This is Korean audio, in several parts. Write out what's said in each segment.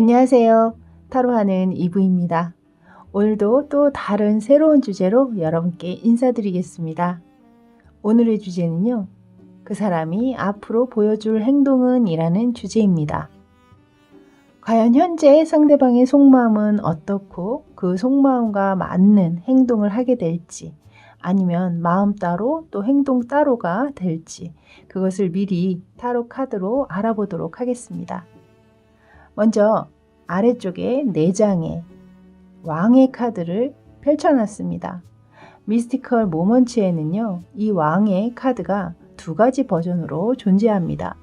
안녕하세요. 타로하는 이브입니다. 오늘도 또 다른 새로운 주제로 여러분께 인사드리겠습니다. 오늘의 주제는요. 그 사람이 앞으로 보여줄 행동은 이라는 주제입니다. 과연 현재 상대방의 속마음은 어떻고 그 속마음과 맞는 행동을 하게 될지 아니면 마음 따로 또 행동 따로가 될지 그것을 미리 타로 카드로 알아보도록 하겠습니다. 먼저 아래쪽에 4장의 왕의 카드를 펼쳐놨습니다. 미스티컬 모먼츠에는요. 이 왕의 카드가 2가지 버전으로 존재합니다.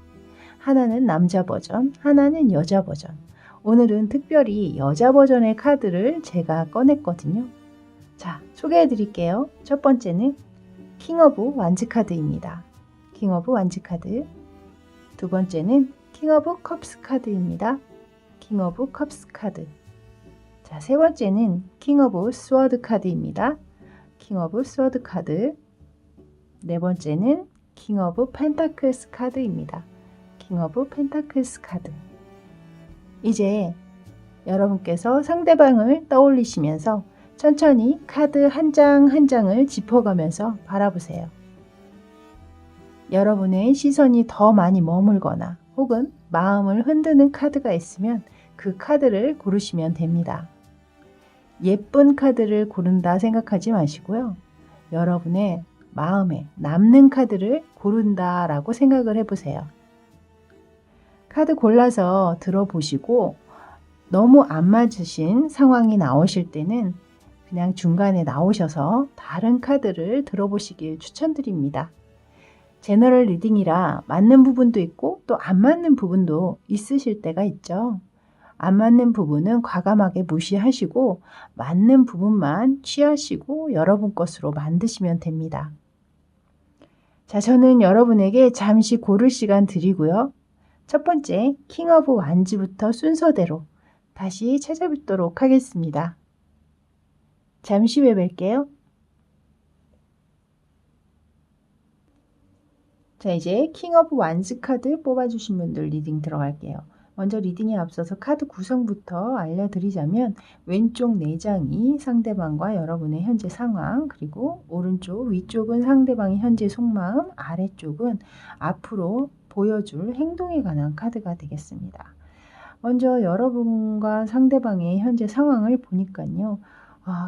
하나는 남자 버전, 하나는 여자 버전. 오늘은 특별히 여자 버전의 카드를 제가 꺼냈거든요. 자, 소개해 드릴게요. 첫 번째는 킹 오브 완즈 카드입니다. 킹 오브 완즈 카드. 두 번째는 킹 오브 컵스 카드입니다. 킹 오브 컵스 카드. 자, 세 번째는 킹 오브 스워드 카드입니다. 킹 오브 스워드 카드. 네 번째는 킹 오브 펜타클스 카드입니다. 킹 오브 펜타클스 카드. 이제 여러분께서 상대방을 떠올리시면서 천천히 카드 한 장 한 장을 짚어가면서 바라보세요. 여러분의 시선이 더 많이 머물거나 혹은 마음을 흔드는 카드가 있으면 그 카드를 고르시면 됩니다. 예쁜 카드를 고른다 생각하지 마시고요. 여러분의 마음에 남는 카드를 고른다라고 생각을 해보세요. 카드 골라서 들어보시고 너무 안 맞으신 상황이 나오실 때는 그냥 중간에 나오셔서 다른 카드를 들어보시길 추천드립니다. 제너럴 리딩이라 맞는 부분도 있고 또 안 맞는 부분도 있으실 때가 있죠. 안 맞는 부분은 과감하게 무시하시고 맞는 부분만 취하시고 여러분 것으로 만드시면 됩니다. 자, 저는 여러분에게 잠시 고를 시간 드리고요. 첫 번째 킹 오브 완즈부터 순서대로 다시 찾아뵙도록 하겠습니다. 잠시 후에 뵐게요. 자, 이제 킹 오브 완즈 카드 뽑아주신 분들 리딩 들어갈게요. 먼저 리딩에 앞서서 카드 구성부터 알려드리자면 왼쪽 4장이 상대방과 여러분의 현재 상황, 그리고 오른쪽 위쪽은 상대방의 현재 속마음, 아래쪽은 앞으로 보여줄 행동에 관한 카드가 되겠습니다. 먼저 여러분과 상대방의 현재 상황을 보니까요.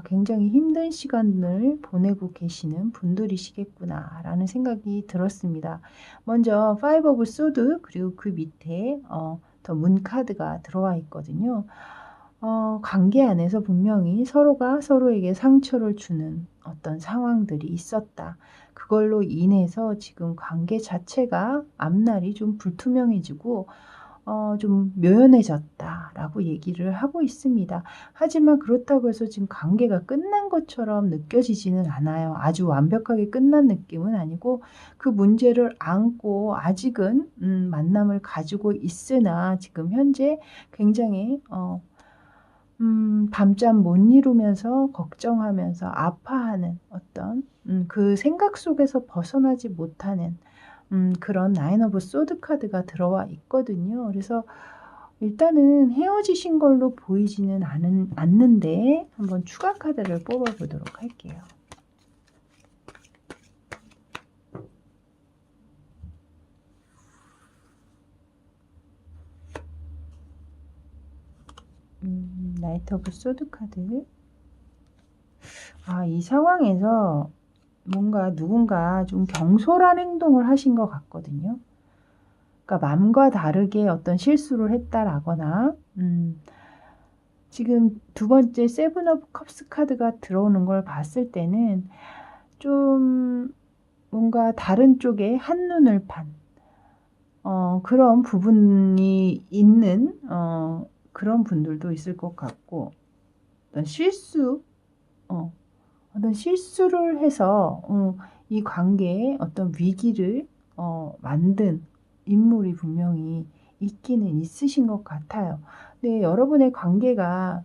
굉장히 힘든 시간을 보내고 계시는 분들이시겠구나 라는 생각이 들었습니다. 먼저 5 오브 소드 그리고 그 밑에 더 문 카드가 들어와 있거든요. 관계 안에서 분명히 서로가 서로에게 상처를 주는 어떤 상황들이 있었다. 그걸로 인해서 지금 관계 자체가 앞날이 좀 불투명해지고 좀 묘연해졌다라고 얘기를 하고 있습니다. 하지만 그렇다고 해서 지금 관계가 끝난 것처럼 느껴지지는 않아요. 아주 완벽하게 끝난 느낌은 아니고 그 문제를 안고 아직은 만남을 가지고 있으나 지금 현재 굉장히 밤잠 못 이루면서 걱정하면서 아파하는 어떤 그 생각 속에서 벗어나지 못하는 그런 나인 오브 소드 카드가 들어와 있거든요. 그래서 일단은 헤어지신 걸로 보이지는 않는데 한번 추가 카드를 뽑아 보도록 할게요. 나이트 오브 소드 카드. 이 상황에서 뭔가 누군가 좀 경솔한 행동을 하신 것 같거든요. 그러니까 맘과 다르게 어떤 실수를 했다라거나 지금 두 번째 세븐 오브 컵스 카드가 들어오는 걸 봤을 때는 좀 뭔가 다른 쪽에 한눈을 판 그런 부분이 있는 그런 분들도 있을 것 같고 어떤 어떤 실수를 해서 이 관계에 어떤 위기를 만든 인물이 분명히 있기는 있으신 것 같아요. 근데 여러분의 관계가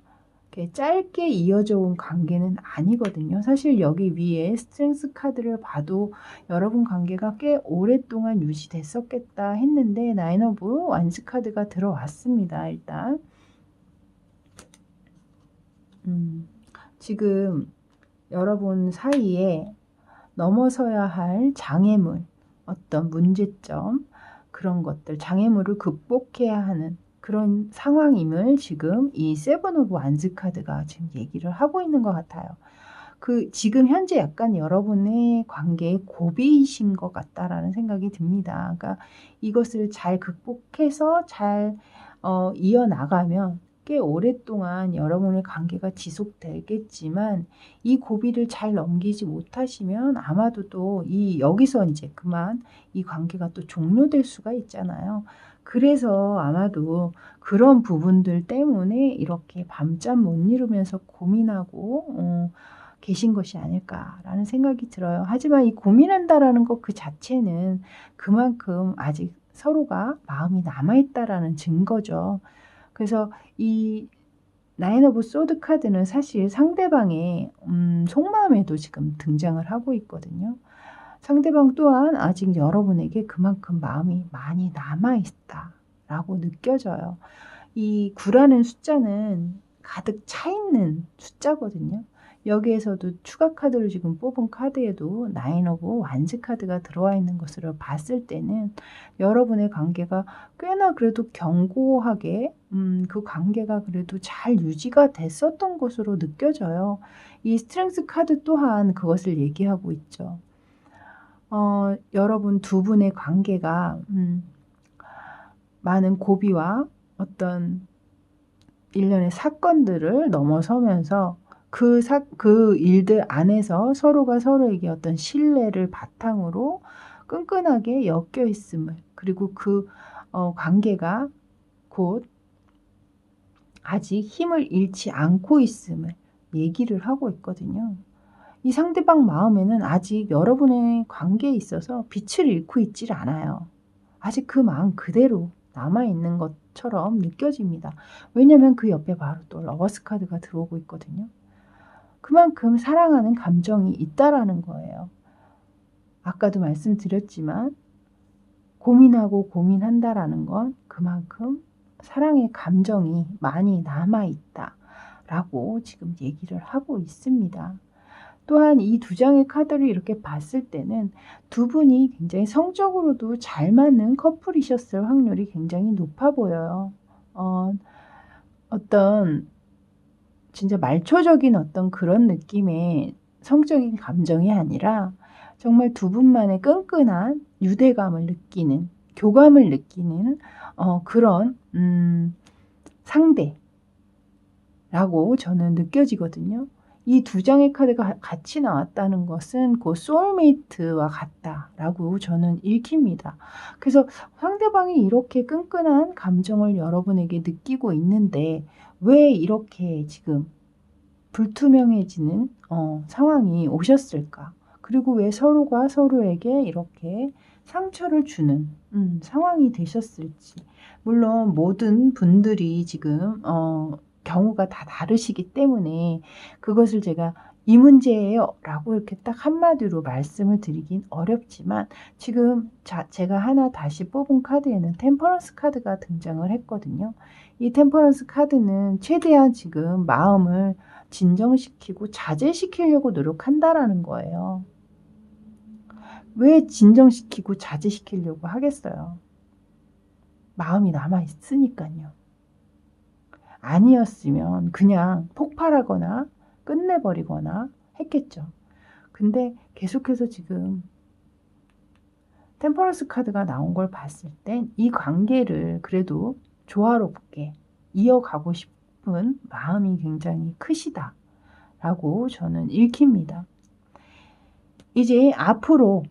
이렇게 짧게 이어져 온 관계는 아니거든요. 사실 여기 위에 스트렝스 카드를 봐도 여러분 관계가 꽤 오랫동안 유지됐었겠다 했는데 나인 오브 완즈 카드가 들어왔습니다. 일단 지금 여러분 사이에 넘어서야 할 장애물, 어떤 문제점, 그런 것들, 장애물을 극복해야 하는 그런 상황임을 지금 이 세븐 오브 완즈 카드가 지금 얘기를 하고 있는 것 같아요. 지금 현재 약간 여러분의 관계에 고비이신 것 같다라는 생각이 듭니다. 그러니까 이것을 잘 극복해서 잘 이어나가면 꽤 오랫동안 여러분의 관계가 지속되겠지만, 이 고비를 잘 넘기지 못하시면 아마도 또 여기서 이제 그만 이 관계가 또 종료될 수가 있잖아요. 그래서 아마도 그런 부분들 때문에 이렇게 밤잠 못 이루면서 고민하고 계신 것이 아닐까라는 생각이 들어요. 하지만 이 고민한다라는 것 그 자체는 그만큼 아직 서로가 마음이 남아있다라는 증거죠. 그래서 이 나인 오브 소드 카드는 사실 상대방의 속마음에도 지금 등장을 하고 있거든요. 상대방 또한 아직 여러분에게 그만큼 마음이 많이 남아있다라고 느껴져요. 이 9라는 숫자는 가득 차 있는 숫자거든요. 여기에서도 추가 카드를 지금 뽑은 카드에도 나인 오브 완즈 카드가 들어와 있는 것으로 봤을 때는 여러분의 관계가 꽤나 그래도 견고하게 그 관계가 그래도 잘 유지가 됐었던 것으로 느껴져요. 이 스트렝스 카드 또한 그것을 얘기하고 있죠. 여러분 두 분의 관계가 많은 고비와 어떤 일련의 사건들을 넘어서면서 그 일들 안에서 서로가 서로에게 어떤 신뢰를 바탕으로 끈끈하게 엮여 있음을, 그리고 관계가 곧 아직 힘을 잃지 않고 있음을 얘기를 하고 있거든요. 이 상대방 마음에는 아직 여러분의 관계에 있어서 빛을 잃고 있질 않아요. 아직 그 마음 그대로 남아있는 것처럼 느껴집니다. 왜냐하면 그 옆에 바로 또 러버스 카드가 들어오고 있거든요. 그만큼 사랑하는 감정이 있다라는 거예요. 아까도 말씀드렸지만 고민하고 고민한다라는 건 그만큼 사랑의 감정이 많이 남아있다라고 지금 얘기를 하고 있습니다. 또한 이 두 장의 카드를 이렇게 봤을 때는 두 분이 굉장히 성적으로도 잘 맞는 커플이셨을 확률이 굉장히 높아 보여요. 어떤 진짜 말초적인 어떤 그런 느낌의 성적인 감정이 아니라 정말 두 분만의 끈끈한 유대감을 느끼는, 교감을 느끼는 그런 상대라고 저는 느껴지거든요. 이 두 장의 카드가 같이 나왔다는 것은 그 소울메이트와 같다라고 저는 읽힙니다. 그래서 상대방이 이렇게 끈끈한 감정을 여러분에게 느끼고 있는데 왜 이렇게 지금 불투명해지는 상황이 오셨을까? 그리고 왜 서로가 서로에게 이렇게 상처를 주는 상황이 되셨을지. 물론 모든 분들이 지금 경우가 다 다르시기 때문에 그것을 제가 이 문제예요 라고 이렇게 딱 한마디로 말씀을 드리긴 어렵지만, 지금 제가 하나 다시 뽑은 카드에는 템퍼런스 카드가 등장을 했거든요. 이 템퍼런스 카드는 최대한 지금 마음을 진정시키고 자제시키려고 노력한다라는 거예요. 왜 진정시키고 자제시키려고 하겠어요? 마음이 남아있으니까요. 아니었으면 그냥 폭발하거나 끝내버리거나 했겠죠. 근데 계속해서 지금 템퍼런스 카드가 나온 걸 봤을 땐 이 관계를 그래도 조화롭게 이어가고 싶은 마음이 굉장히 크시다 라고 저는 읽힙니다. 이제 앞으로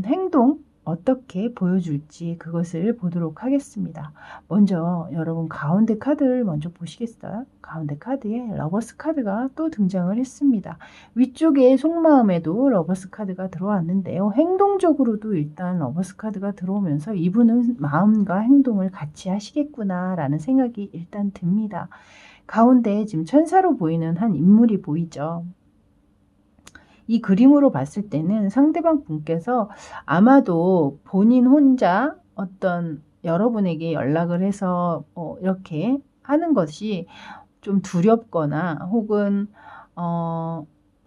행동 어떻게 보여줄지 그것을 보도록 하겠습니다. 먼저 여러분 가운데 카드를 먼저 보시겠어요? 가운데 카드에 러버스 카드가 또 등장을 했습니다. 위쪽에 속마음에도 러버스 카드가 들어왔는데요. 행동적으로도 일단 러버스 카드가 들어오면서 이분은 마음과 행동을 같이 하시겠구나 라는 생각이 일단 듭니다. 가운데 지금 천사로 보이는 한 인물이 보이죠. 이 그림으로 봤을 때는 상대방 분께서 아마도 본인 혼자 어떤 여러분에게 연락을 해서 이렇게 하는 것이 좀 두렵거나 혹은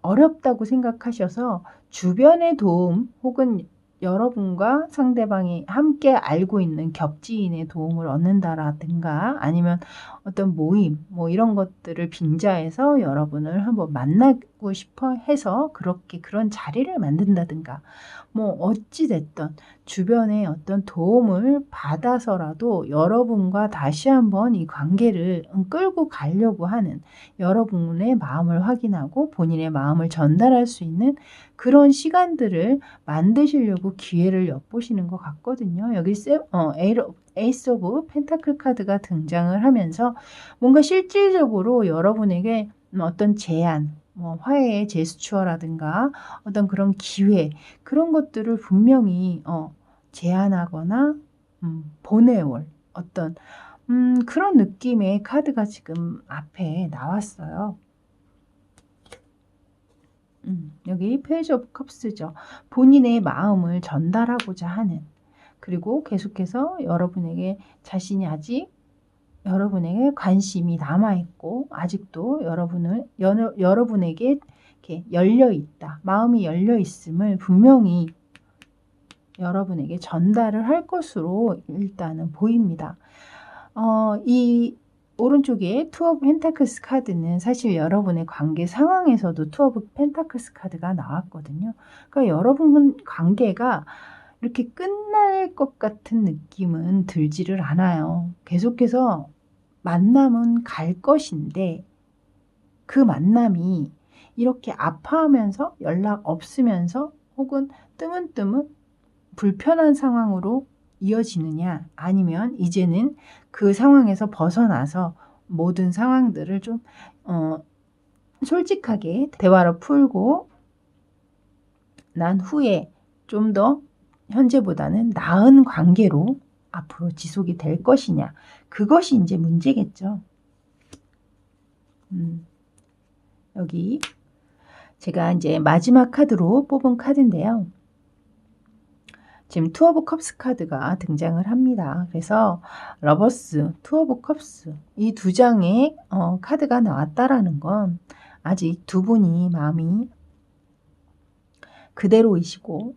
어렵다고 생각하셔서 주변의 도움 혹은 여러분과 상대방이 함께 알고 있는 겹지인의 도움을 얻는다라든가 아니면 어떤 모임 뭐 이런 것들을 빙자해서 여러분을 한번 만나고 싶어 해서 그렇게 그런 자리를 만든다든가 뭐 어찌 됐든 주변의 어떤 도움을 받아서라도 여러분과 다시 한번 이 관계를 끌고 가려고 하는 여러분의 마음을 확인하고 본인의 마음을 전달할 수 있는 그런 시간들을 만드시려고 기회를 엿보시는 것 같거든요. 여기 에이스 오브 펜타클 카드가 등장을 하면서 뭔가 실질적으로 여러분에게 어떤 제안, 뭐 화해의 제스처라든가 어떤 그런 기회 그런 것들을 분명히 제안하거나 보내올 어떤 그런 느낌의 카드가 지금 앞에 나왔어요. 여기 페이지 오브 컵스죠. 본인의 마음을 전달하고자 하는 그리고 계속해서 여러분에게 자신이 아직 여러분에게 관심이 남아있고 아직도 여러분에게 이렇게 열려있다. 마음이 열려있음을 분명히 여러분에게 전달을 할 것으로 일단은 보입니다. 이 오른쪽에 투 오브 펜타클스 카드는 사실 여러분의 관계 상황에서도 투 오브 펜타클스 카드가 나왔거든요. 그러니까 여러분 관계가 이렇게 끝날 것 같은 느낌은 들지를 않아요. 계속해서 만남은 갈 것인데 그 만남이 이렇게 아파하면서 연락 없으면서 혹은 뜨문뜨문 불편한 상황으로 이어지느냐 아니면 이제는 그 상황에서 벗어나서 모든 상황들을 좀 솔직하게 대화로 풀고 난 후에 좀 더 현재보다는 나은 관계로 앞으로 지속이 될 것이냐 그것이 이제 문제겠죠. 여기 제가 이제 마지막 카드로 뽑은 카드인데요. 지금 투 오브 컵스 카드가 등장을 합니다. 그래서 러버스, 투 오브 컵스 이 두 장의 카드가 나왔다라는 건 아직 두 분이 마음이 그대로이시고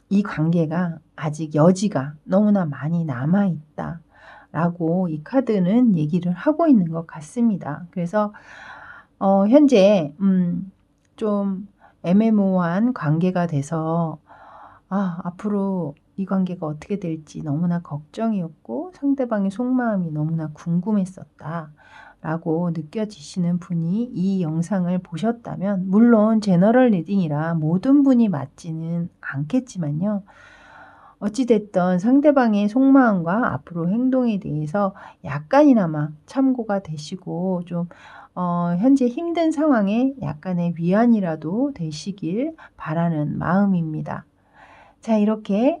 이 관계가 아직 여지가 너무나 많이 남아있다 라고 이 카드는 얘기를 하고 있는 것 같습니다. 그래서 현재 좀 애매모호한 관계가 돼서 앞으로 이 관계가 어떻게 될지 너무나 걱정이었고 상대방의 속마음이 너무나 궁금했었다 라고 느껴지시는 분이 이 영상을 보셨다면 물론 제너럴 리딩이라 모든 분이 맞지는 않겠지만요. 어찌됐든 상대방의 속마음과 앞으로 행동에 대해서 약간이나마 참고가 되시고 좀 현재 힘든 상황에 약간의 위안이라도 되시길 바라는 마음입니다. 자, 이렇게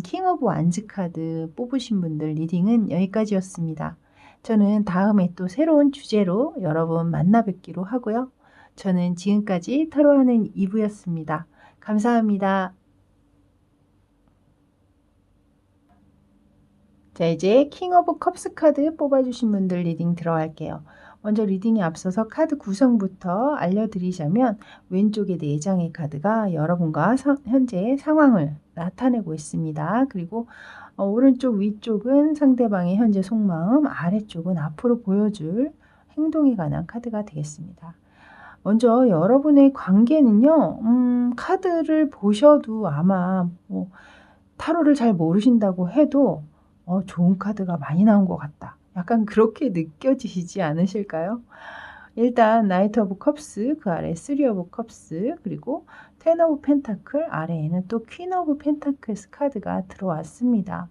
킹 오브 완즈 카드 뽑으신 분들 리딩은 여기까지였습니다. 저는 다음에 또 새로운 주제로 여러분 만나 뵙기로 하고요. 저는 지금까지 타로하는 이브였습니다. 감사합니다. 자, 이제 킹 오브 컵스 카드 뽑아주신 분들 리딩 들어갈게요. 먼저 리딩에 앞서서 카드 구성부터 알려드리자면 왼쪽에 4장의 카드가 여러분과 현재 상황을 나타내고 있습니다. 그리고 오른쪽 위쪽은 상대방의 현재 속마음, 아래쪽은 앞으로 보여줄 행동에 관한 카드가 되겠습니다. 먼저 여러분의 관계는요. 카드를 보셔도 아마 뭐 타로를 잘 모르신다고 해도 좋은 카드가 많이 나온 것 같다. 약간 그렇게 느껴지시지 않으실까요? 일단 나이트 오브 컵스, 그 아래 3 오브 컵스, 그리고 10 오브 펜타클, 아래에는 또 퀸 오브 펜타클스 카드가 들어왔습니다.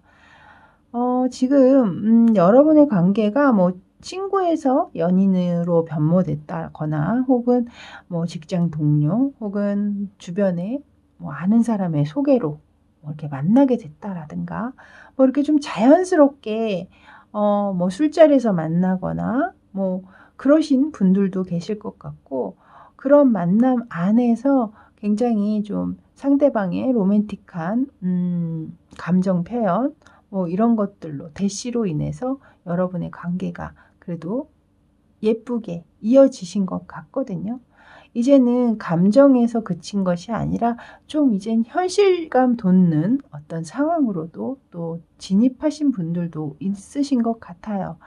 지금 여러분의 관계가 뭐 친구에서 연인으로 변모됐다거나 혹은 뭐 직장 동료 혹은 주변에 뭐 아는 사람의 소개로 뭐 이렇게 만나게 됐다라든가 뭐 이렇게 좀 자연스럽게 뭐 술자리에서 만나거나 뭐 그러신 분들도 계실 것 같고 그런 만남 안에서 굉장히 좀 상대방의 로맨틱한 감정 표현 뭐 이런 것들로 대시로 인해서 여러분의 관계가 그래도 예쁘게 이어지신 것 같거든요. 이제는 감정에서 그친 것이 아니라 좀 이젠 현실감 돋는 어떤 상황으로도 또 진입하신 분들도 있으신 것 같아요.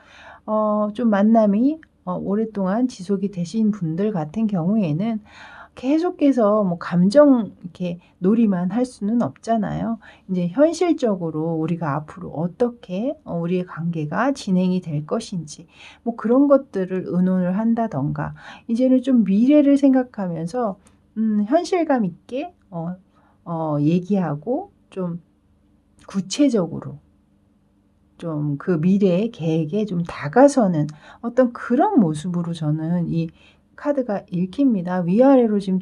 좀 만남이 오랫동안 지속이 되신 분들 같은 경우에는 계속해서 뭐 감정 이렇게 놀이만 할 수는 없잖아요. 인제 현실적으로 우리가 앞으로 어떻게 우리의 관계가 진행이 될 것인지 뭐 그런 것들을 의논을 한다든가 이제는 좀 미래를 생각하면서 현실감 있게 얘기하고 좀 구체적으로 좀 그 미래의 계획에 좀 다가서는 어떤 그런 모습으로 저는 이 카드가 읽힙니다. 위아래로 지금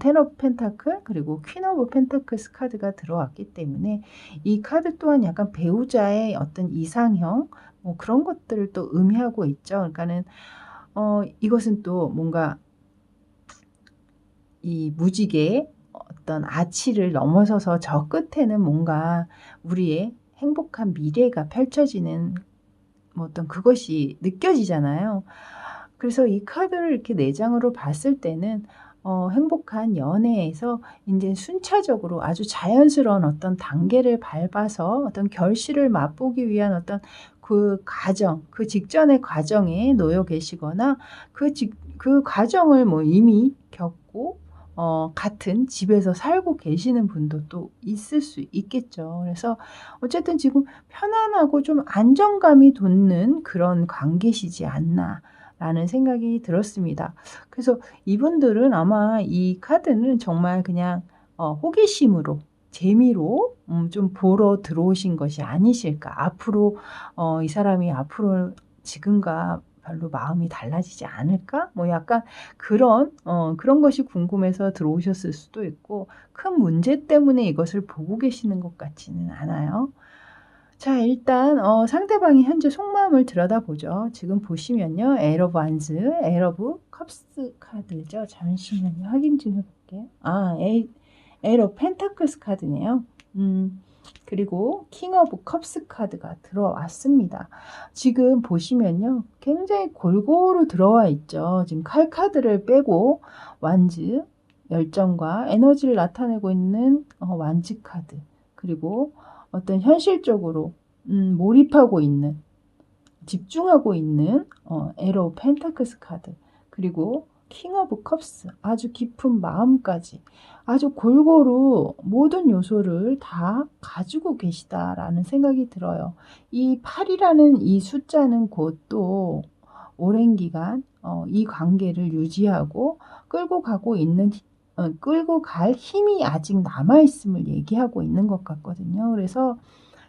텐 오브 펜타클 그리고 퀸 오브 펜타클스 카드가 들어왔기 때문에 이 카드 또한 약간 배우자의 어떤 이상형 뭐 그런 것들을 또 의미하고 있죠. 그러니까는 이것은 또 뭔가 이 무지개의 어떤 아치를 넘어서서 저 끝에는 뭔가 우리의 행복한 미래가 펼쳐지는 뭐 어떤 그것이 느껴지잖아요. 그래서 이 카드를 이렇게 4 장으로 봤을 때는 행복한 연애에서 인제 순차적으로 아주 자연스러운 어떤 단계를 밟아서 어떤 결실을 맛보기 위한 어떤 그 과정, 그 직전의 과정에 놓여 계시거나 그 과정을 뭐 이미 겪고 같은 집에서 살고 계시는 분도 또 있을 수 있겠죠. 그래서 어쨌든 지금 편안하고 좀 안정감이 돋는 그런 관계시지 않나라는 생각이 들었습니다. 그래서 이분들은 아마 이 카드는 정말 그냥 호기심으로 재미로 좀 보러 들어오신 것이 아니실까. 앞으로 이 사람이 앞으로 지금과 별로 마음이 달라지지 않을까? 뭐 약간 그런 것이 궁금해서 들어오셨을 수도 있고 큰 문제 때문에 이것을 보고 계시는 것 같지는 않아요. 자 일단 상대방의 현재 속마음을 들여다보죠. 지금 보시면요. 에러 오브 완즈, 에러 오브 컵스 카드죠. 잠시만요. 확인 좀 해 볼게요. 에러 오브 펜타클스 카드네요. 그리고 킹 오브 컵스 카드가 들어왔습니다. 지금 보시면요. 굉장히 골고루 들어와 있죠. 지금 칼 카드를 빼고 완즈, 열정과 에너지를 나타내고 있는 완즈 카드. 그리고 어떤 현실적으로 몰입하고 있는, 집중하고 있는 에러 오브 펜타클스 카드. 그리고 킹 오브 컵스, 아주 깊은 마음까지 아주 골고루 모든 요소를 다 가지고 계시다라는 생각이 들어요. 이 8이라는 이 숫자는 곧 또 오랜 기간 이 관계를 유지하고 끌고 갈 힘이 아직 남아 있음을 얘기하고 있는 것 같거든요. 그래서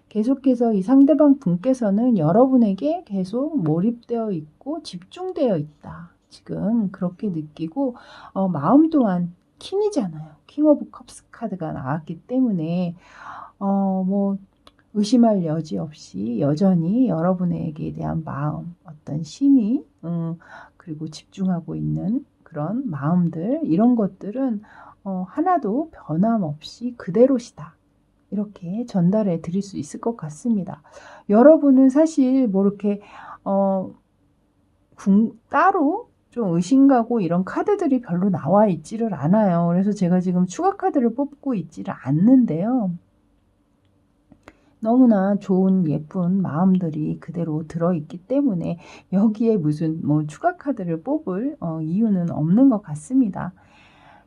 계속해서 이 상대방 분께서는 여러분에게 계속 몰입되어 있고 집중되어 있다. 지금 그렇게 느끼고 마음 또한 킹이잖아요. 킹 오브 컵스 카드가 나왔기 때문에 뭐 의심할 여지 없이 여전히 여러분에게 대한 마음, 어떤 심이 그리고 집중하고 있는 그런 마음들 이런 것들은 하나도 변함없이 그대로시다. 이렇게 전달해 드릴 수 있을 것 같습니다. 여러분은 사실 뭐 이렇게 따로 좀 의심가고 이런 카드들이 별로 나와 있지를 않아요. 그래서 제가 지금 추가 카드를 뽑고 있지를 않는데요. 너무나 좋은 예쁜 마음들이 그대로 들어있기 때문에 여기에 무슨 뭐 추가 카드를 뽑을 이유는 없는 것 같습니다.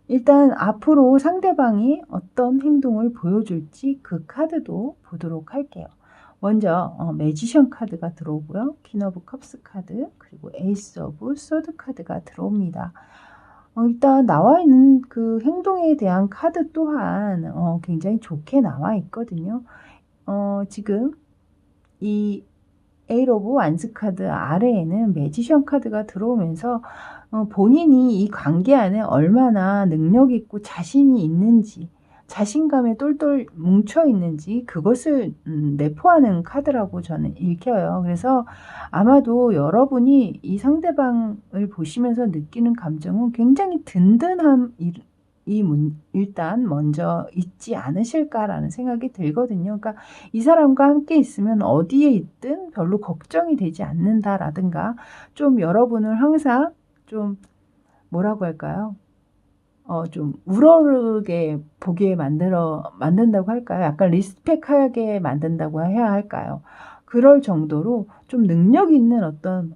일단 앞으로 상대방이 어떤 행동을 보여줄지 그 카드도 보도록 할게요. 먼저 매지션 카드가 들어오고요. 퀸 오브 컵스 카드 그리고 에이스 오브 소드 카드가 들어옵니다. 일단 나와 있는 그 행동에 대한 카드 또한 굉장히 좋게 나와 있거든요. 지금 이 에이트 오브 완즈 카드 아래에는 매지션 카드가 들어오면서 본인이 이 관계 안에 얼마나 능력 있고 자신이 있는지 자신감에 똘똘 뭉쳐 있는지 그것을 내포하는 카드라고 저는 읽혀요. 그래서 아마도 여러분이 이 상대방을 보시면서 느끼는 감정은 굉장히 든든함 일단 먼저 있지 않으실까라는 생각이 들거든요. 그러니까 이 사람과 함께 있으면 어디에 있든 별로 걱정이 되지 않는다라든가 좀 여러분을 항상 좀 뭐라고 할까요? 좀 우러르게 보게 만든다고 할까요? 약간 리스펙하게 만든다고 해야 할까요? 그럴 정도로 좀 능력 있는 어떤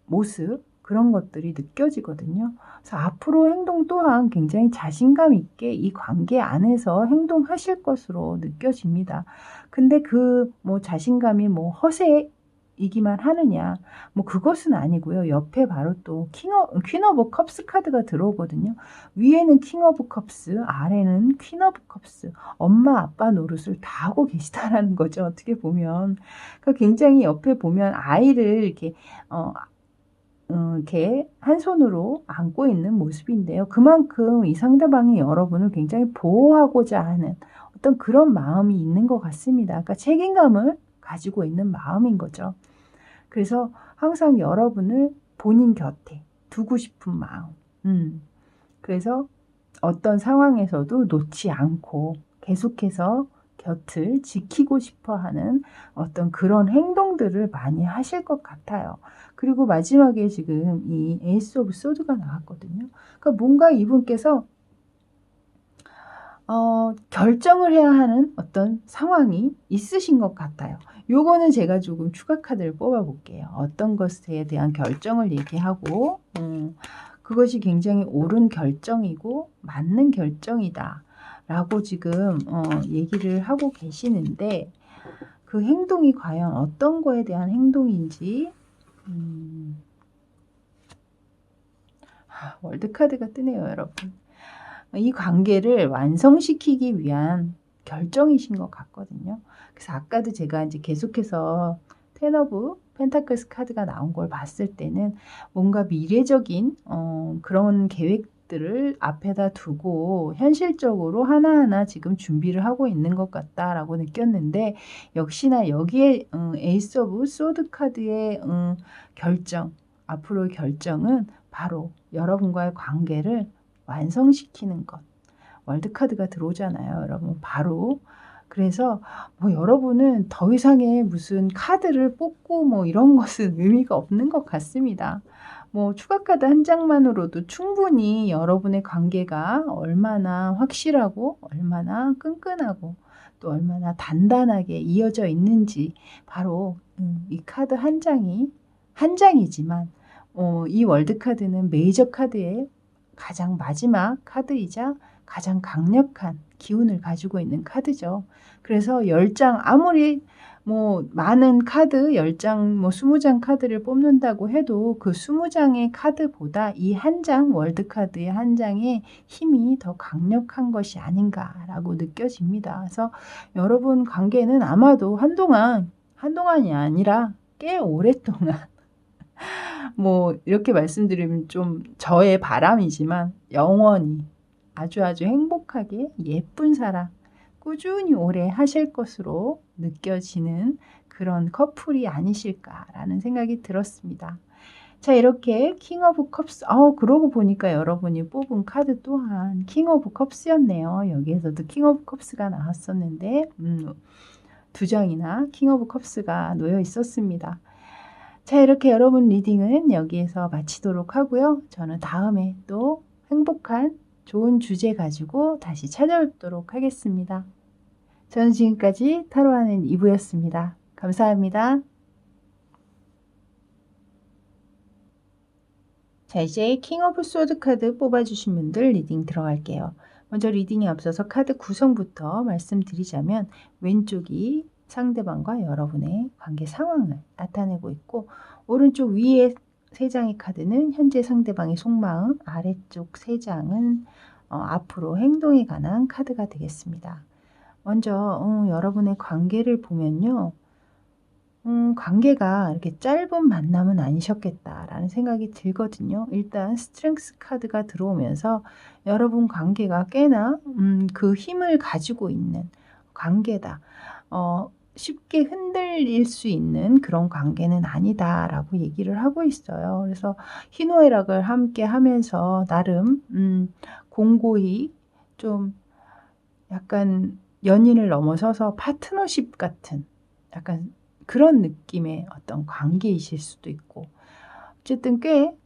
모습 그런 것들이 느껴지거든요. 그래서 앞으로 행동 또한 굉장히 자신감 있게 이 관계 안에서 행동하실 것으로 느껴집니다. 근데 그 뭐 자신감이 뭐 허세이기만 하느냐 뭐 그것은 아니고요. 옆에 바로 또 퀸 오브 컵스 카드가 들어오거든요. 위에는 킹 오브 컵스, 아래는 퀸 오브 컵스. 엄마 아빠 노릇을 다 하고 계시다라는 거죠. 어떻게 보면. 그러니까 굉장히 옆에 보면 아이를 이렇게 이렇게 한 손으로 안고 있는 모습인데요. 그만큼 이 상대방이 여러분을 굉장히 보호하고자 하는 어떤 그런 마음이 있는 것 같습니다. 그러니까 책임감을 가지고 있는 마음인 거죠. 그래서 항상 여러분을 본인 곁에 두고 싶은 마음. 그래서 어떤 상황에서도 놓지 않고 계속해서 곁을 지키고 싶어 하는 어떤 그런 행동들을 많이 하실 것 같아요. 그리고 마지막에 지금 이 에이스 오브 소드가 나왔거든요. 그러니까 뭔가 이분께서 결정을 해야 하는 어떤 상황이 있으신 것 같아요. 요거는 제가 조금 추가 카드를 뽑아 볼게요. 어떤 것에 대한 결정을 얘기하고 그것이 굉장히 옳은 결정이고 맞는 결정이다 라고 지금 얘기를 하고 계시는데 그 행동이 과연 어떤 거에 대한 행동인지 월드카드가 뜨네요, 여러분. 이 관계를 완성시키기 위한 결정이신 것 같거든요. 그래서 아까도 제가 이제 계속해서 텐 오브 펜타클스 카드가 나온 걸 봤을 때는 뭔가 미래적인 그런 계획들을 앞에다 두고 현실적으로 하나하나 지금 준비를 하고 있는 것 같다라고 느꼈는데 역시나 여기에 에이스 오브 소드 카드의 결정, 앞으로의 결정은 바로 여러분과의 관계를 완성시키는 것. 월드카드가 들어오잖아요, 여러분. 바로. 그래서 뭐 여러분은 더 이상의 무슨 카드를 뽑고 뭐 이런 것은 의미가 없는 것 같습니다. 뭐 추가 카드 한 장만으로도 충분히 여러분의 관계가 얼마나 확실하고 얼마나 끈끈하고 또 얼마나 단단하게 이어져 있는지 바로 이 카드 한 장이지만 이 월드카드는 메이저 카드의 가장 마지막 카드이자 가장 강력한 기운을 가지고 있는 카드죠. 그래서 10장 아무리 뭐 많은 카드 10장 뭐 20장 카드를 뽑는다고 해도 그 20장의 카드보다 이 한 장 월드카드의 한 장의 힘이 더 강력한 것이 아닌가라고 느껴집니다. 그래서 여러분 관계는 아마도 한동안이 아니라 꽤 오랫동안 뭐 이렇게 말씀드리면 좀 저의 바람이지만 영원히 아주 행복하게 예쁜 사랑 꾸준히 오래 하실 것으로 느껴지는 그런 커플이 아니실까라는 생각이 들었습니다. 자, 이렇게 킹 오브 컵스 그러고 보니까 여러분이 뽑은 카드 또한 킹 오브 컵스였네요. 여기에서도 킹 오브 컵스가 나왔었는데 두 장이나 킹 오브 컵스가 놓여 있었습니다. 자, 이렇게 여러분 리딩은 여기에서 마치도록 하고요. 저는 다음에 또 행복한 좋은 주제 가지고 다시 찾아뵙도록 하겠습니다. 저는 지금까지 타로하는 이브였습니다. 감사합니다. 자, 이제 킹 오브 소드 카드 뽑아주신 분들 리딩 들어갈게요. 먼저 리딩에 앞서서 카드 구성부터 말씀드리자면 왼쪽이 상대방과 여러분의 관계 상황을 나타내고 있고 오른쪽 위에 3장의 카드는 현재 상대방의 속마음, 아래쪽 3장은 앞으로 행동에 관한 카드가 되겠습니다. 먼저 여러분의 관계를 보면요. 관계가 이렇게 짧은 만남은 아니셨겠다라는 생각이 들거든요. 일단 스트렝스 카드가 들어오면서 여러분 관계가 꽤나 그 힘을 가지고 있는 관계다. 쉽게 흔들릴 수 있는 그런 관계는 아니다라고 얘기를 하고 있어요. 그래서 희노애락을 함께 하면서 나름 공고히 좀 약간 연인을 넘어서서 파트너십 같은 약간 그런 느낌의 어떤 관계이실 수도 있고, 어쨌든 꽤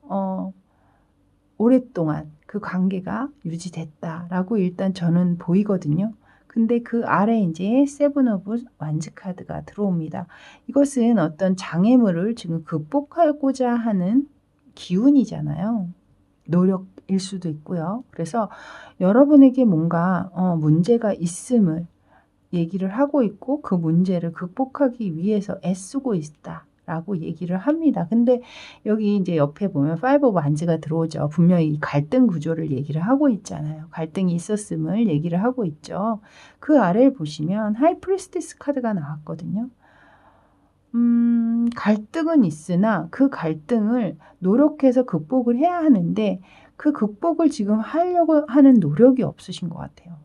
오랫동안 그 관계가 유지됐다라고 일단 저는 보이거든요. 근데 그 아래 이제 세븐 오브 완즈 카드가 들어옵니다. 이것은 어떤 장애물을 지금 극복하고자 하는 기운이잖아요. 노력일 수도 있고요. 그래서 여러분에게 뭔가 문제가 있음을 얘기를 하고 있고, 그 문제를 극복하기 위해서 애쓰고 있다라고 얘기를 합니다. 근데 여기 이제 옆에 보면 파이브 오브 완즈가 들어오죠. 분명히 갈등 구조를 얘기를 하고 있잖아요. 갈등이 있었음을 얘기를 하고 있죠. 그 아래를 보시면 하이 프리스티스 카드가 나왔거든요. 갈등은 있으나 그 갈등을 노력해서 극복을 해야 하는데, 그 극복을 지금 하려고 하는 노력이 없으신 것 같아요.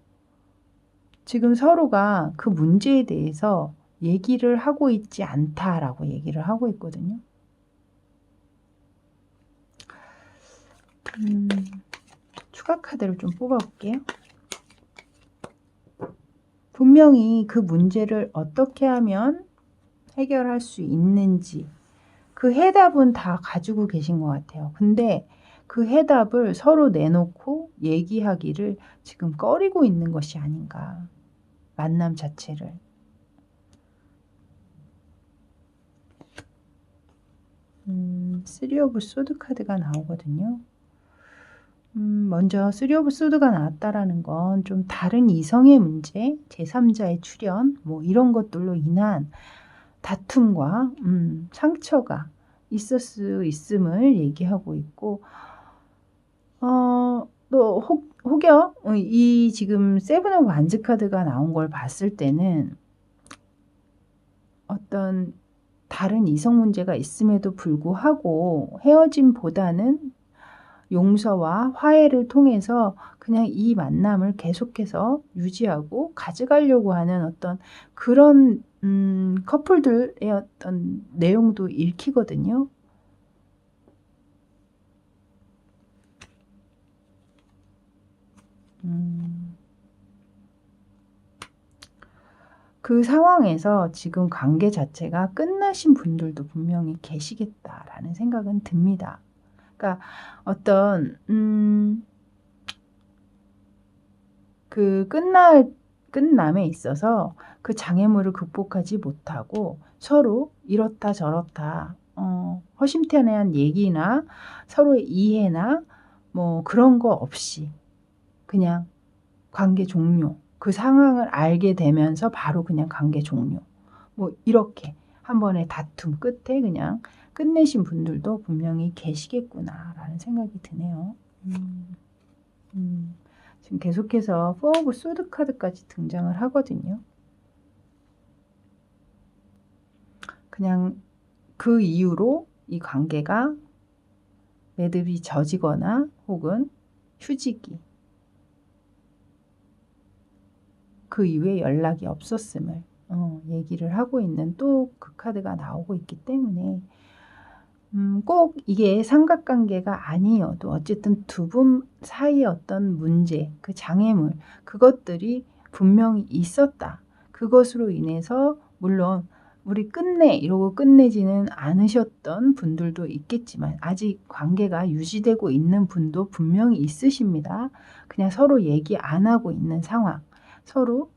지금 서로가 그 문제에 대해서 얘기를 하고 있지 않다라고 얘기를 하고 있거든요. 추가 카드를 좀 뽑아볼게요. 분명히 그 문제를 어떻게 하면 해결할 수 있는지 그 해답은 다 가지고 계신 것 같아요. 근데 그 해답을 서로 내놓고 얘기하기를 지금 꺼리고 있는 것이 아닌가. 만남 자체를. 쓰리 오브 소드 카드가 나오거든요. 먼저 쓰리 오브 소드가 나왔다라는 건 좀 다른 이성의 문제, 제3자의 출현, 뭐 이런 것들로 인한 다툼과 상처가 있을 수 있음을 얘기하고 있고, 또 혹여 이 지금 세븐 오브 완즈 카드가 나온 걸 봤을 때는 어떤 다른 이성 문제가 있음에도 불구하고 헤어짐보다는 용서와 화해를 통해서 그냥 이 만남을 계속해서 유지하고 가져가려고 하는 어떤 그런 커플들의 어떤 내용도 읽히거든요. 그 상황에서 지금 관계 자체가 끝나신 분들도 분명히 계시겠다라는 생각은 듭니다. 그러니까 어떤 그 끝남에 있어서 그 장애물을 극복하지 못하고 서로 이렇다 저렇다 허심탄회한 얘기나 서로의 이해나 뭐 그런 거 없이 그냥 관계 종료, 그 상황을 알게 되면서 바로 그냥 관계 종료, 뭐 이렇게 한 번의 다툼 끝에 그냥 끝내신 분들도 분명히 계시겠구나라는 생각이 드네요. 지금 계속해서 포 오브 소드 카드까지 등장을 하거든요. 그냥 그 이후로 이 관계가 매듭이 젖이거나 혹은 휴지기, 그 이후에 연락이 없었음을 얘기를 하고 있는 또 그 카드가 나오고 있기 때문에 꼭 이게 삼각관계가 아니어도 어쨌든 두 분 사이의 어떤 문제, 그 장애물, 그것들이 분명히 있었다. 그것으로 인해서 물론 우리 끝내 이러고 끝내지는 않으셨던 분들도 있겠지만 아직 관계가 유지되고 있는 분도 분명히 있으십니다. 그냥 서로 얘기 안 하고 있는 상황, 서로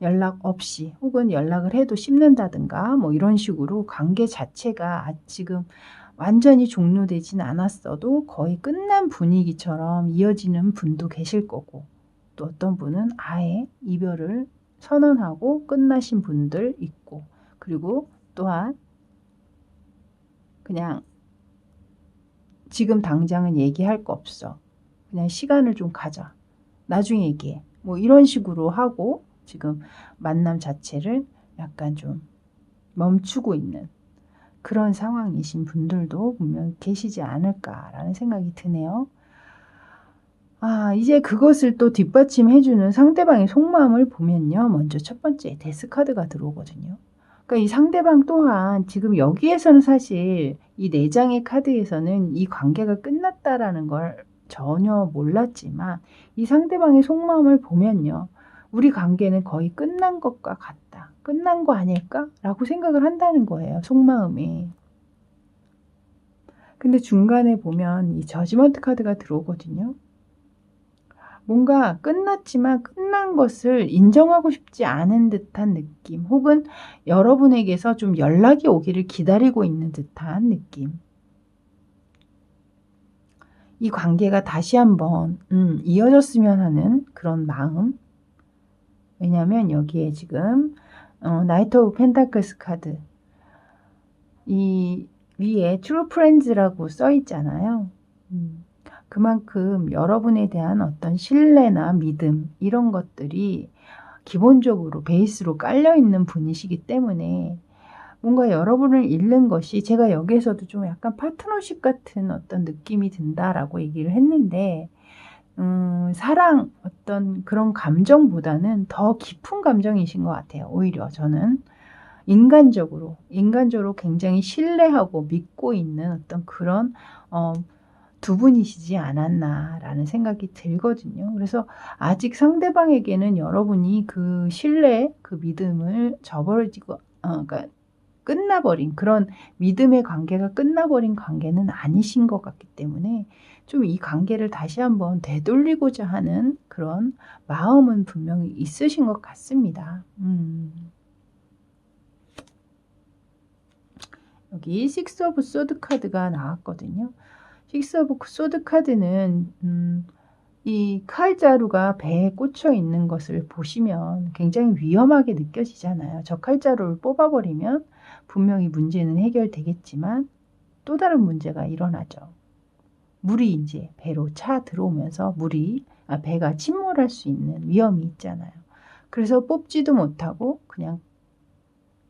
연락 없이 혹은 연락을 해도 씹는다든가 뭐 이런 식으로 관계 자체가 지금 완전히 종료되진 않았어도 거의 끝난 분위기처럼 이어지는 분도 계실 거고, 또 어떤 분은 아예 이별을 선언하고 끝나신 분들 있고, 그리고 또한 그냥 지금 당장은 얘기할 거 없어, 그냥 시간을 좀 가자, 나중에 얘기해, 뭐 이런 식으로 하고 지금 만남 자체를 약간 좀 멈추고 있는 그런 상황이신 분들도 분명히 계시지 않을까라는 생각이 드네요. 이제 그것을 또 뒷받침해주는 상대방의 속마음을 보면요. 먼저 첫 번째 데스 카드가 들어오거든요. 그러니까 이 상대방 또한 지금 여기에서는 사실 이 4장의 카드에서는 이 관계가 끝났다라는 걸 전혀 몰랐지만 이 상대방의 속마음을 보면요. 우리 관계는 거의 끝난 것과 같다. 끝난 거 아닐까? 라고 생각을 한다는 거예요. 속마음이. 근데 중간에 보면 이 저지먼트 카드가 들어오거든요. 뭔가 끝났지만 끝난 것을 인정하고 싶지 않은 듯한 느낌, 혹은 여러분에게서 좀 연락이 오기를 기다리고 있는 듯한 느낌. 이 관계가 다시 한번 이어졌으면 하는 그런 마음. 왜냐하면 여기에 지금 나이트 오브 펜타클스 카드, 이 위에 트루 프렌즈라고 써 있잖아요. 그만큼 여러분에 대한 어떤 신뢰나 믿음, 이런 것들이 기본적으로 베이스로 깔려 있는 분이시기 때문에 뭔가 여러분을 잃는 것이, 제가 여기에서도 좀 약간 파트너십 같은 어떤 느낌이 든다라고 얘기를 했는데, 사랑, 어떤 그런 감정보다는 더 깊은 감정이신 것 같아요. 오히려 저는 인간적으로 굉장히 신뢰하고 믿고 있는 어떤 그런 두 분이시지 않았나라는 생각이 들거든요. 그래서 아직 상대방에게는 여러분이 그 신뢰, 그 믿음을 저버리고, 그러니까 끝나버린, 그런 믿음의 관계가 끝나버린 관계는 아니신 것 같기 때문에 좀 이 관계를 다시 한번 되돌리고자 하는 그런 마음은 분명히 있으신 것 같습니다. 여기 식스 오브 소드 카드가 나왔거든요. 식스 오브 소드 카드는 이 칼자루가 배에 꽂혀 있는 것을 보시면 굉장히 위험하게 느껴지잖아요. 저 칼자루를 뽑아버리면 분명히 문제는 해결되겠지만 또 다른 문제가 일어나죠. 물이 이제 배로 차 들어오면서 배가 침몰할 수 있는 위험이 있잖아요. 그래서 뽑지도 못하고 그냥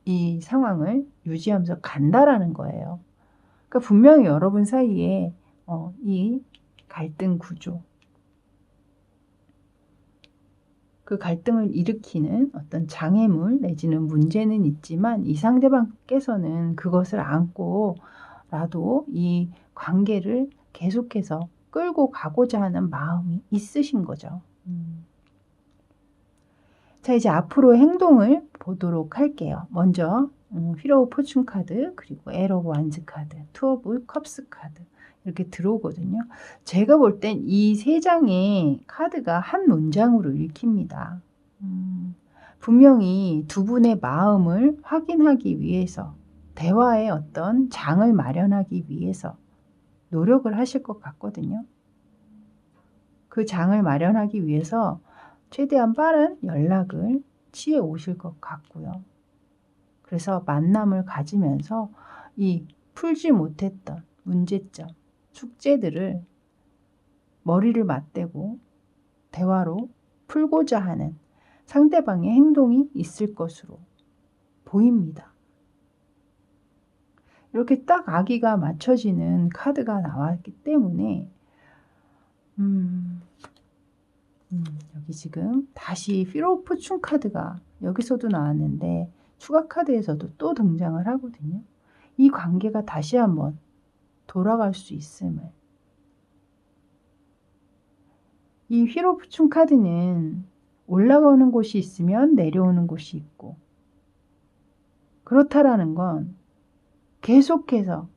이 상황을 유지하면서 간다라는 거예요. 그러니까 분명히 여러분 사이에 이 갈등 구조, 그 갈등을 일으키는 어떤 장애물 내지는 문제는 있지만 이 상대방께서는 그것을 안고라도 이 관계를 계속해서 끌고 가고자 하는 마음이 있으신 거죠. 자, 이제 앞으로의 행동을 보도록 할게요. 먼저 휠 오브 포춘 카드, 그리고 엘 오브 완즈 카드, 투 오브 컵스 카드 이렇게 들어오거든요. 제가 볼 땐 이 세 장의 카드가 한 문장으로 읽힙니다. 분명히 두 분의 마음을 확인하기 위해서, 대화의 어떤 장을 마련하기 위해서 노력을 하실 것 같거든요. 그 장을 마련하기 위해서 최대한 빠른 연락을 취해 오실 것 같고요. 그래서 만남을 가지면서 이 풀지 못했던 문제점, 숙제들을 머리를 맞대고 대화로 풀고자 하는 상대방의 행동이 있을 것으로 보입니다. 이렇게 딱 아기가 맞춰지는 카드가 나왔기 때문에 여기 지금 다시 휠 오브 포춘 카드가 여기서도 나왔는데 추가 카드에서도 또 등장을 하거든요. 이 관계가 다시 한번 돌아갈 수 있음을. 이 휠 오브 포춘 카드는 올라가는 곳이 있으면 내려오는 곳이 있고, 그렇다라는 건 계속해서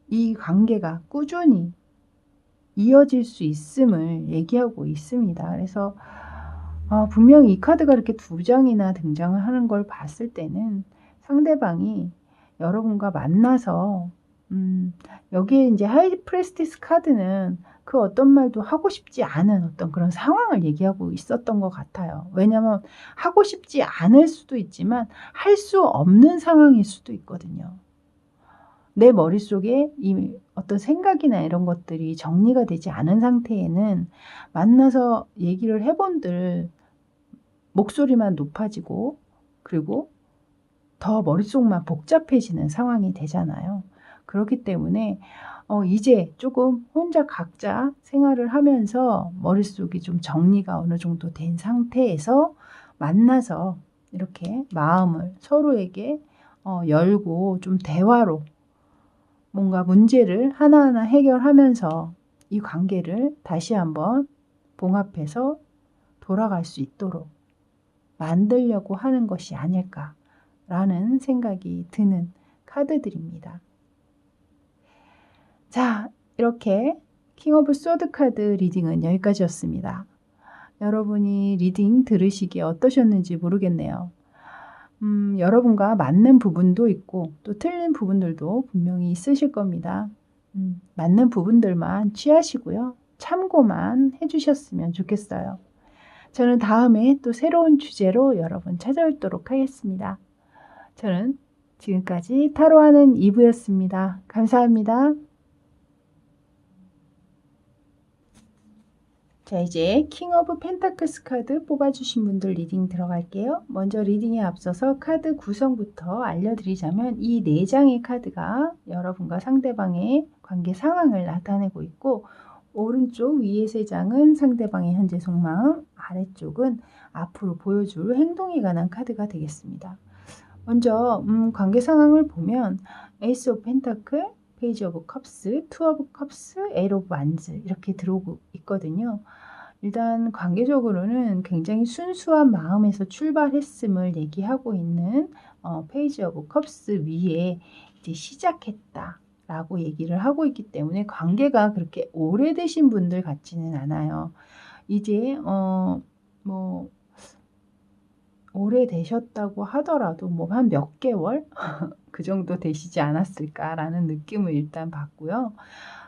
이 관계가 꾸준히 이어질 수 있음을 얘기하고 있습니다. 그래서 분명히 이 카드가 이렇게 두 장이나 등장을 하는 걸 봤을 때는 상대방이 여러분과 만나서 여기에 이제 하이 프레스티스 카드는 그 어떤 말도 하고 싶지 않은 어떤 그런 상황을 얘기하고 있었던 것 같아요. 왜냐하면 하고 싶지 않을 수도 있지만 할 수 없는 상황일 수도 있거든요. 내 머릿속에 이 어떤 생각이나 이런 것들이 정리가 되지 않은 상태에는 만나서 얘기를 해본들 목소리만 높아지고, 그리고 더 머릿속만 복잡해지는 상황이 되잖아요. 그렇기 때문에 이제 조금 혼자 각자 생활을 하면서 머릿속이 좀 정리가 어느 정도 된 상태에서 만나서 이렇게 마음을 서로에게 열고 좀 대화로 뭔가 문제를 하나하나 해결하면서 이 관계를 다시 한번 봉합해서 돌아갈 수 있도록 만들려고 하는 것이 아닐까라는 생각이 드는 카드들입니다. 자, 이렇게 킹 오브 소드 카드 리딩은 여기까지였습니다. 여러분이 리딩 들으시기에 어떠셨는지 모르겠네요. 여러분과 맞는 부분도 있고 또 틀린 부분들도 분명히 있으실 겁니다. 맞는 부분들만 취하시고요. 참고만 해주셨으면 좋겠어요. 저는 다음에 또 새로운 주제로 여러분 찾아뵙도록 하겠습니다. 저는 지금까지 타로하는 이브였습니다. 감사합니다. 자, 이제 킹 오브 펜타클스 카드 뽑아주신 분들 리딩 들어갈게요. 먼저 리딩에 앞서서 카드 구성부터 알려드리자면 이 4장의 카드가 여러분과 상대방의 관계 상황을 나타내고 있고 오른쪽 위에 3장은 상대방의 현재 속마음, 아래쪽은 앞으로 보여줄 행동에 관한 카드가 되겠습니다. 먼저 관계 상황을 보면 에이스 오브 펜타클, 페이지 오브 컵스, 투 오브 컵스, 에이트 오브 완즈 이렇게 들어오고 있거든요. 일단 관계적으로는 굉장히 순수한 마음에서 출발했음을 얘기하고 있는 페이지 오브 컵스 위에 이제 시작했다 라고 얘기를 하고 있기 때문에 관계가 그렇게 오래되신 분들 같지는 않아요. 이제 뭐 오래되셨다고 하더라도 뭐 한 몇 개월 그 정도 되시지 않았을까라는 느낌을 일단 받고요.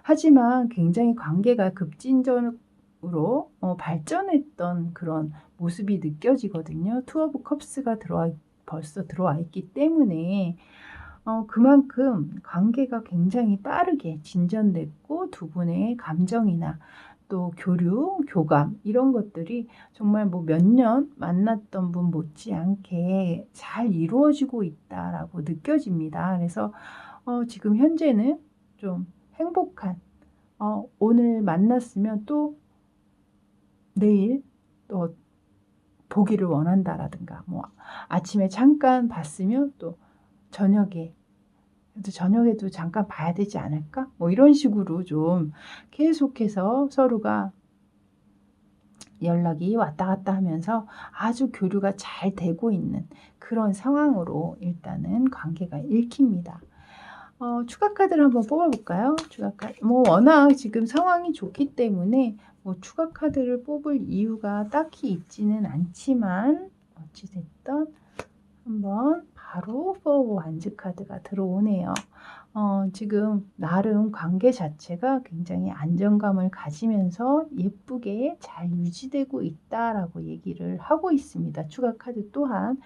하지만 굉장히 관계가 급진적으로 발전했던 그런 모습이 느껴지거든요. 투 오브 컵스가 벌써 들어와 있기 때문에 그만큼 관계가 굉장히 빠르게 진전됐고 두 분의 감정이나 또 교류, 교감 이런 것들이 정말 뭐 몇 년 만났던 분 못지않게 잘 이루어지고 있다라고 느껴집니다. 그래서 지금 현재는 좀 행복한 오늘 만났으면 또 내일 또 보기를 원한다라든가 뭐 아침에 잠깐 봤으면 또 저녁에도 잠깐 봐야 되지 않을까? 뭐 이런 식으로 좀 계속해서 서로가 연락이 왔다 갔다 하면서 아주 교류가 잘 되고 있는 그런 상황으로 일단은 관계가 읽힙니다. 추가 카드를 한번 뽑아볼까요? 추가 카드. 뭐 워낙 지금 상황이 좋기 때문에 뭐 추가 카드를 뽑을 이유가 딱히 있지는 않지만 어찌됐든 한번 바로 포 완즈 카드가 들어오네요. 지금 나름 관계 자체가 굉장히 안정감을 가지면서 예쁘게 잘 유지되고 있다라고 얘기를 하고 있습니다. 추가 카드 또한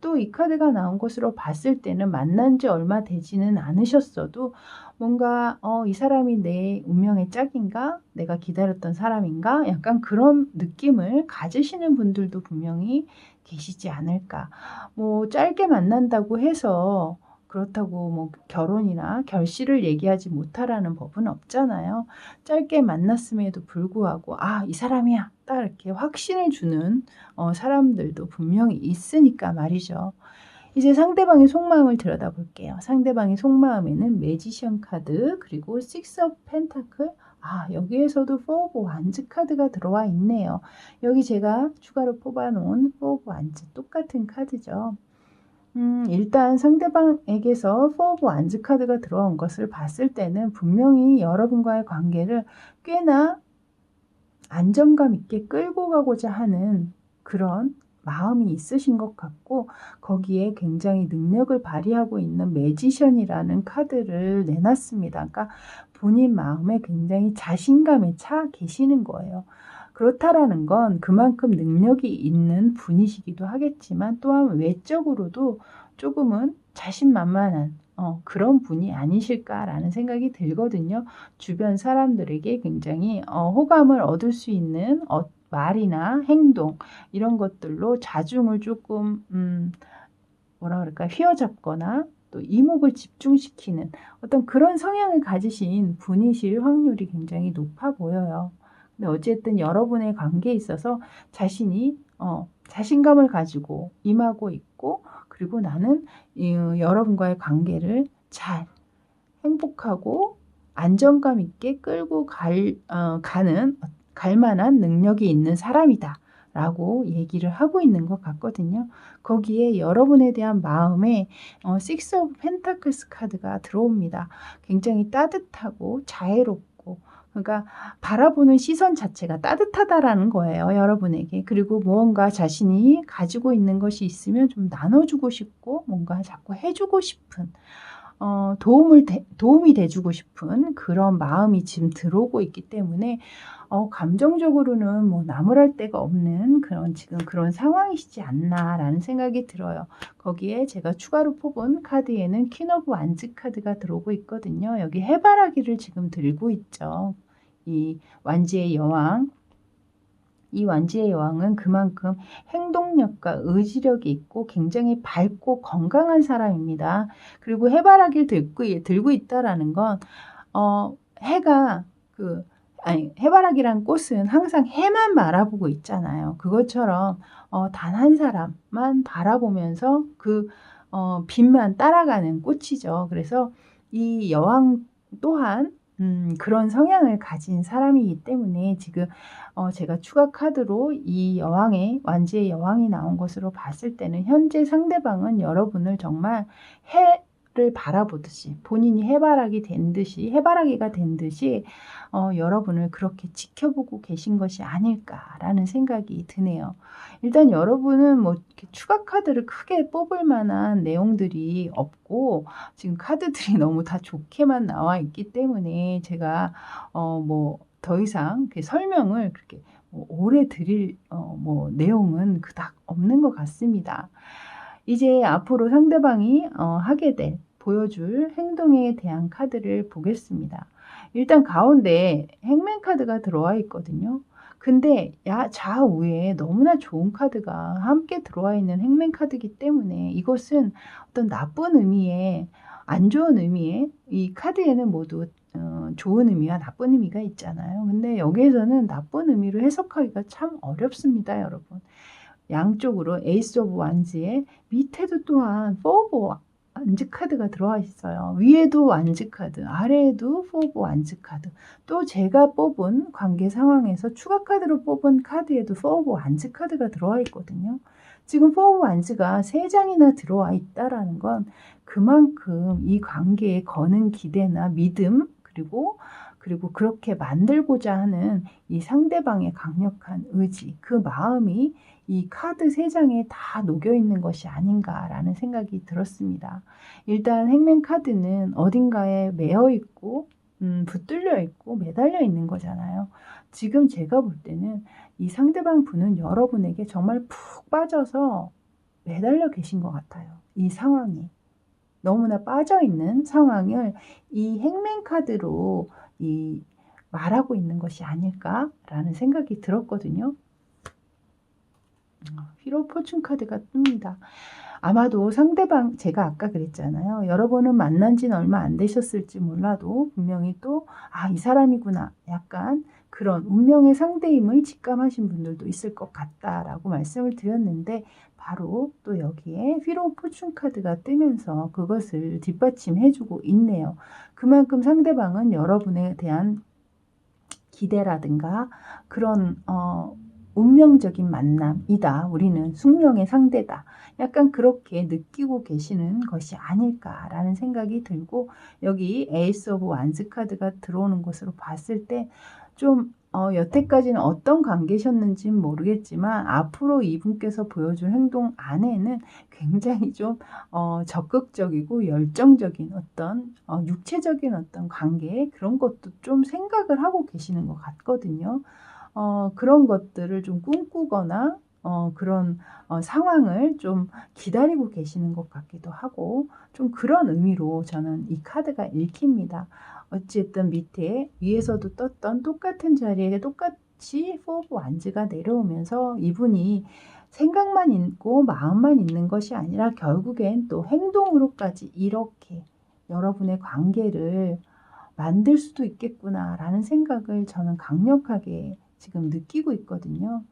또 이 카드가 나온 것으로 봤을 때는 만난 지 얼마 되지는 않으셨어도 뭔가 이 사람이 내 운명의 짝인가? 내가 기다렸던 사람인가? 약간 그런 느낌을 가지시는 분들도 분명히 계시지 않을까. 뭐 짧게 만난다고 해서 그렇다고 뭐 결혼이나 결실을 얘기하지 못하라는 법은 없잖아요. 짧게 만났음에도 불구하고 이 사람이야 딱 이렇게 확신을 주는 사람들도 분명히 있으니까 말이죠. 이제 상대방의 속마음을 들여다볼게요. 상대방의 속마음에는 매지션 카드 그리고 식스 오브 펜타클 여기에서도 포 오브 완즈 카드가 들어와 있네요. 여기 제가 추가로 뽑아놓은 포 오브 완즈 똑같은 카드죠. 일단 상대방에게서 포 오브 완즈 카드가 들어온 것을 봤을 때는 분명히 여러분과의 관계를 꽤나 안정감 있게 끌고 가고자 하는 그런 마음이 있으신 것 같고 거기에 굉장히 능력을 발휘하고 있는 매지션이라는 카드를 내놨습니다. 그러니까 본인 마음에 굉장히 자신감에 차 계시는 거예요. 그렇다라는 건 그만큼 능력이 있는 분이시기도 하겠지만 또한 외적으로도 조금은 자신만만한 그런 분이 아니실까라는 생각이 들거든요. 주변 사람들에게 굉장히 호감을 얻을 수 있는 말이나 행동 이런 것들로 자중을 조금 뭐라 그럴까 휘어잡거나 또 이목을 집중시키는 어떤 그런 성향을 가지신 분이실 확률이 굉장히 높아 보여요. 근데 어쨌든 여러분의 관계에 있어서 자신이 자신감을 가지고 임하고 있고 그리고 나는 여러분과의 관계를 잘 행복하고 안정감 있게 끌고 갈 만한 능력이 있는 사람이다 라고 얘기를 하고 있는 것 같거든요. 거기에 여러분에 대한 마음에 식스 오브 펜타클스 카드가 들어옵니다. 굉장히 따뜻하고 자애롭고, 그러니까 바라보는 시선 자체가 따뜻하다라는 거예요, 여러분에게. 그리고 무언가 자신이 가지고 있는 것이 있으면 좀 나눠주고 싶고 뭔가 자꾸 해주고 싶은, 도움이 돼주고 싶은 그런 마음이 지금 들어오고 있기 때문에 감정적으로는 뭐 나무랄 데가 없는 지금 그런 상황이시지 않나라는 생각이 들어요. 거기에 제가 추가로 뽑은 카드에는 퀸 오브 완즈 카드가 들어오고 있거든요. 여기 해바라기를 지금 들고 있죠. 이 완지의 여왕. 이 완지의 여왕은 그만큼 행동력과 의지력이 있고 굉장히 밝고 건강한 사람입니다. 그리고 해바라기를 들고 있다라는 건 해가 해바라기란 꽃은 항상 해만 바라보고 있잖아요. 그것처럼 단 한 사람만 바라보면서 빛만 따라가는 꽃이죠. 그래서 이 여왕 또한 그런 성향을 가진 사람이기 때문에 지금 제가 추가 카드로 이 완지의 여왕이 나온 것으로 봤을 때는 현재 상대방은 여러분을 정말 해를 바라보듯이, 본인이 해바라기가 된 듯이 여러분을 그렇게 지켜보고 계신 것이 아닐까라는 생각이 드네요. 일단 여러분은 뭐 이렇게 추가 카드를 크게 뽑을 만한 내용들이 없고 지금 카드들이 너무 다 좋게만 나와 있기 때문에 제가 뭐 더 이상 설명을 그렇게 오래 드릴 뭐 내용은 그닥 없는 것 같습니다. 이제 앞으로 상대방이 보여줄 행동에 대한 카드를 보겠습니다. 일단 가운데 행맨 카드가 들어와 있거든요. 근데 좌우에 너무나 좋은 카드가 함께 들어와 있는 행맨 카드이기 때문에 이것은 어떤 나쁜 의미에, 안 좋은 의미에, 이 카드에는 모두 좋은 의미와 나쁜 의미가 있잖아요. 근데 여기에서는 나쁜 의미로 해석하기가 참 어렵습니다, 여러분. 양쪽으로 에이스 오브 완즈에 밑에도 또한 포 오브 완즈 카드가 들어와 있어요. 위에도 완즈 카드, 아래에도 포 오브 완즈 카드. 또 제가 뽑은 관계 상황에서 추가 카드로 뽑은 카드에도 포 오브 완즈 카드가 들어와 있거든요. 지금 포 오브 완즈가 3장이나 들어와 있다라는 건 그만큼 이 관계에 거는 기대나 믿음, 그리고 그렇게 만들고자 하는 이 상대방의 강력한 의지, 그 마음이 이 카드 3장에 다 녹여 있는 것이 아닌가라는 생각이 들었습니다. 일단 행맨 카드는 어딘가에 매여 있고 붙들려 있고 매달려 있는 거잖아요. 지금 제가 볼 때는 이 상대방 분은 여러분에게 정말 푹 빠져서 매달려 계신 것 같아요. 이 상황이. 너무나 빠져있는 상황을 이 행맨 카드로 말하고 있는 것이 아닐까라는 생각이 들었거든요. 휘로 포춘 카드가 뜹니다. 아마도 상대방, 제가 아까 그랬잖아요. 여러분은 만난 지는 얼마 안 되셨을지 몰라도 분명히 또 이 사람이구나, 약간 그런 운명의 상대임을 직감하신 분들도 있을 것 같다라고 말씀을 드렸는데, 바로 또 여기에 휘로 포춘 카드가 뜨면서 그것을 뒷받침해주고 있네요. 그만큼 상대방은 여러분에 대한 기대라든가 그런 운명적인 만남이다. 우리는 숙명의 상대다. 약간 그렇게 느끼고 계시는 것이 아닐까라는 생각이 들고, 여기 에이스 오브 완즈 카드가 들어오는 것으로 봤을 때 좀 여태까지는 어떤 관계셨는지는 모르겠지만 앞으로 이분께서 보여줄 행동 안에는 굉장히 좀 적극적이고 열정적인 어떤 육체적인 어떤 관계, 그런 것도 좀 생각을 하고 계시는 것 같거든요. 그런 것들을 좀 꿈꾸거나 그런 상황을 좀 기다리고 계시는 것 같기도 하고, 좀 그런 의미로 저는 이 카드가 읽힙니다. 어쨌든 위에서도 떴던 똑같은 자리에 똑같이 포 오브 완즈가 내려오면서 이분이 생각만 있고 마음만 있는 것이 아니라 결국엔 또 행동으로까지 이렇게 여러분의 관계를 만들 수도 있겠구나라는 생각을 저는 강력하게 지금 느끼고 있거든요.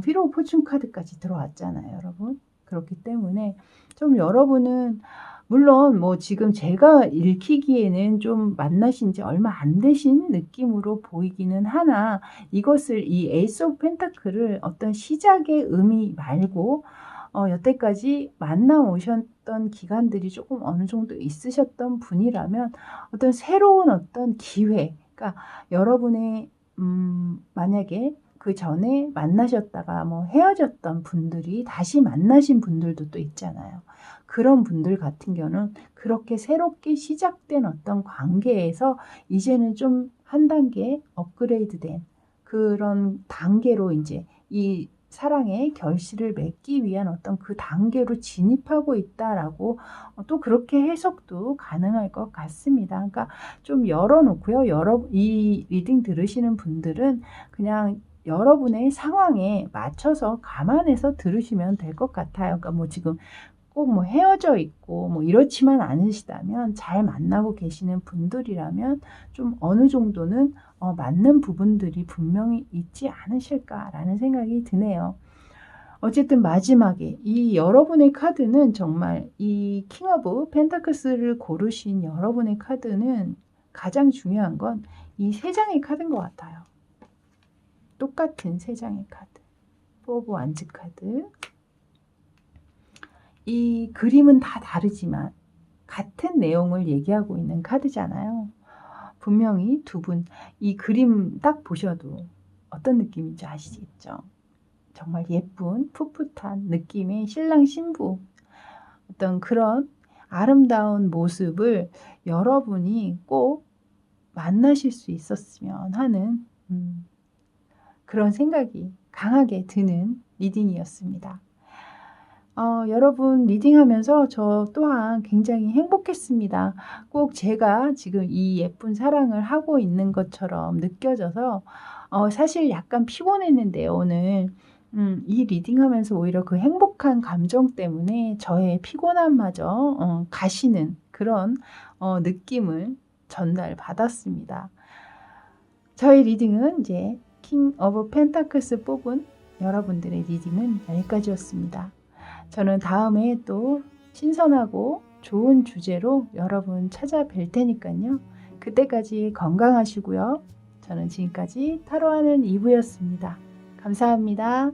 휘로 포춘 카드까지 들어왔잖아요, 여러분. 그렇기 때문에 좀 여러분은 물론 뭐 지금 제가 읽히기에는 좀 만나신 지 얼마 안 되신 느낌으로 보이기는 하나, 이것을 이 에이스 오브 펜타클을 어떤 시작의 의미 말고 여태까지 만나 오셨던 기간들이 조금 어느 정도 있으셨던 분이라면 어떤 새로운 어떤 기회, 그러니까 여러분의 만약에 그전에 만나셨다가 뭐 헤어졌던 분들이 다시 만나신 분들도 또 있잖아요. 그런 분들 같은 경우는 그렇게 새롭게 시작된 어떤 관계에서 이제는 좀 한 단계 업그레이드된 그런 단계로 이제 이 사랑의 결실을 맺기 위한 어떤 그 단계로 진입하고 있다라고 또 그렇게 해석도 가능할 것 같습니다. 그러니까 좀 열어놓고요. 이 리딩 들으시는 분들은 그냥 여러분의 상황에 맞춰서 감안해서 들으시면 될 것 같아요. 그러니까 뭐 지금 꼭 뭐 헤어져 있고 뭐 이렇지만 않으시다면, 잘 만나고 계시는 분들이라면 좀 어느 정도는 맞는 부분들이 분명히 있지 않으실까라는 생각이 드네요. 어쨌든 마지막에 이 여러분의 카드는 정말 이 킹 오브 펜타클스를 고르신 여러분의 카드는 가장 중요한 건 이 세 장의 카드인 것 같아요. 똑같은 세 장의 카드. 포 오브 완즈 카드. 이 그림은 다 다르지만 같은 내용을 얘기하고 있는 카드잖아요. 분명히 두 분 이 그림 딱 보셔도 어떤 느낌인지 아시겠죠? 정말 예쁜 풋풋한 느낌의 신랑 신부, 어떤 그런 아름다운 모습을 여러분이 꼭 만나실 수 있었으면 하는 그런 생각이 강하게 드는 리딩이었습니다. 여러분 리딩하면서 저 또한 굉장히 행복했습니다. 꼭 제가 지금 이 예쁜 사랑을 하고 있는 것처럼 느껴져서 사실 약간 피곤했는데요, 오늘. 이 리딩하면서 오히려 그 행복한 감정 때문에 저의 피곤함마저 가시는 그런 느낌을 전달받았습니다. 저희 리딩은 이제 킹 오브 펜타클스 뽑은 여러분들의 리딩은 여기까지였습니다. 저는 다음에 또 신선하고 좋은 주제로 여러분 찾아뵐 테니까요. 그때까지 건강하시고요. 저는 지금까지 타로하는 이브였습니다. 감사합니다.